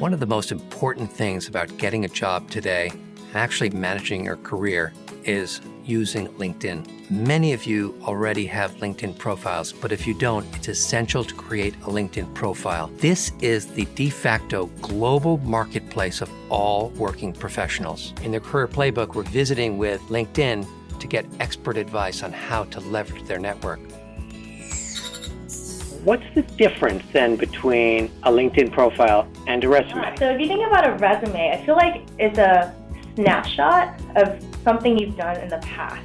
One of the most important things about getting a job today and actually managing your career is using LinkedIn. Many of you already have LinkedIn profiles, but if you don't, it's essential to create a LinkedIn profile. This is the de facto global marketplace of all working professionals. In the Career Playbook, we're visiting with LinkedIn to get expert advice on how to leverage their network. What's the difference then between a LinkedIn profile and a resume? So if you think about a resume, I feel like it's a snapshot of something you've done in the past,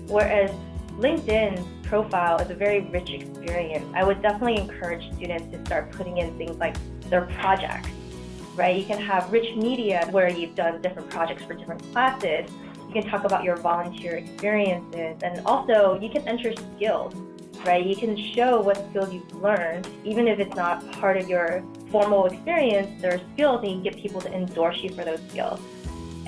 whereas LinkedIn profile is a very rich experience. I would definitely encourage students to start putting in things like their projects, right? You can have rich media where you've done different projects for different classes. You can talk about your volunteer experiences, and also you can enter skills, right? You can show what skills you've learned, even if it's not part of your formal experience. There are skills and you can get people to endorse you for those skills.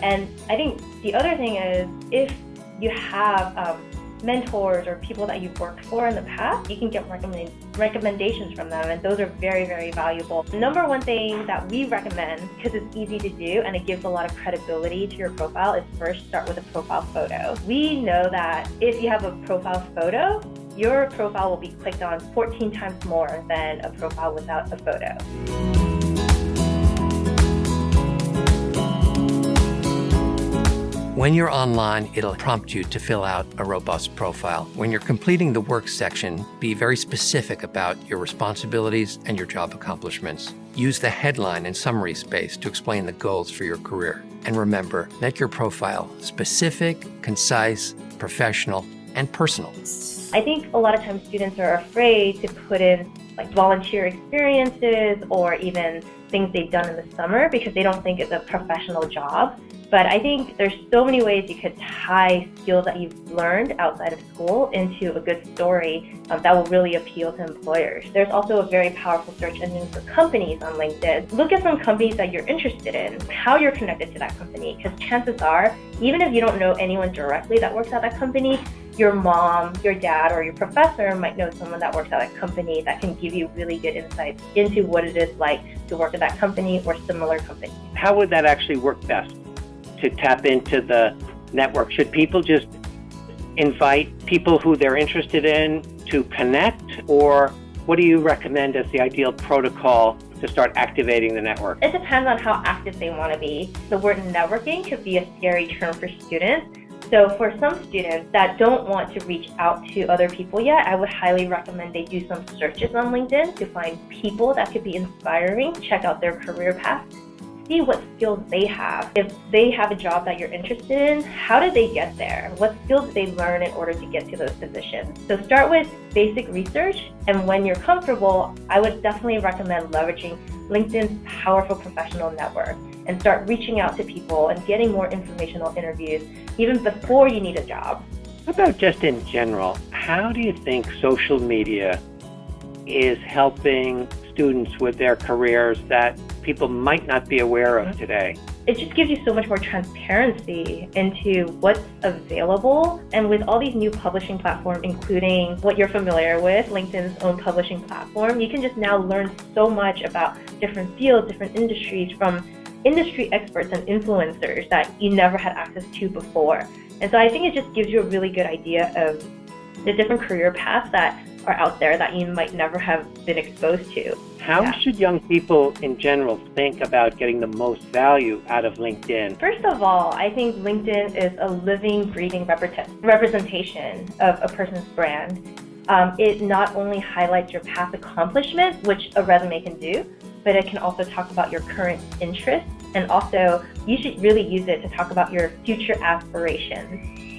And I think the other thing is, if you have mentors or people that you've worked for in the past, you can get recommendations from them, and those are very, very valuable. The number one thing that we recommend, because it's easy to do and it gives a lot of credibility to your profile, is first start with a profile photo. We know that if you have a profile photo, your profile will be clicked on 14 times more than a profile without a photo. When you're online, it'll prompt you to fill out a robust profile. When you're completing the work section, be very specific about your responsibilities and your job accomplishments. Use the headline and summary space to explain the goals for your career. And remember, make your profile specific, concise, professional, and personal. I think a lot of times students are afraid to put in like volunteer experiences or even things they've done in the summer because they don't think it's a professional job. But I think there's so many ways you could tie skills that you've learned outside of school into a good story that will really appeal to employers. There's also a very powerful search engine for companies on LinkedIn. Look at some companies that you're interested in, how you're connected to that company, because chances are, even if you don't know anyone directly that works at that company, your mom, your dad, or your professor might know someone that works at that company that can give you really good insights into what it is like to work at that company or similar companies. How would that actually work best to tap into the network? Should people just invite people who they're interested in to connect, or what do you recommend as the ideal protocol to start activating the network? It depends on how active they want to be. The word networking could be a scary term for students. So for some students that don't want to reach out to other people yet, I would highly recommend they do some searches on LinkedIn to find people that could be inspiring, check out their career path, see what skills they have. If they have a job that you're interested in, how did they get there? What skills did they learn in order to get to those positions? So start with basic research, and when you're comfortable, I would definitely recommend leveraging LinkedIn's powerful professional network and start reaching out to people and getting more informational interviews even before you need a job. How about just in general, how do you think social media is helping students with their careers that people might not be aware of today? It just gives you so much more transparency into what's available. And with all these new publishing platforms, including what you're familiar with, LinkedIn's own publishing platform, you can just now learn so much about different fields, different industries from industry experts and influencers that you never had access to before. And so I think it just gives you a really good idea of the different career paths that are out there that you might never have been exposed to. How should young people in general think about getting the most value out of LinkedIn? First of all, I think LinkedIn is a living, breathing representation of a person's brand. It not only highlights your past accomplishments, which a resume can do, but it can also talk about your current interests, and also you should really use it to talk about your future aspirations.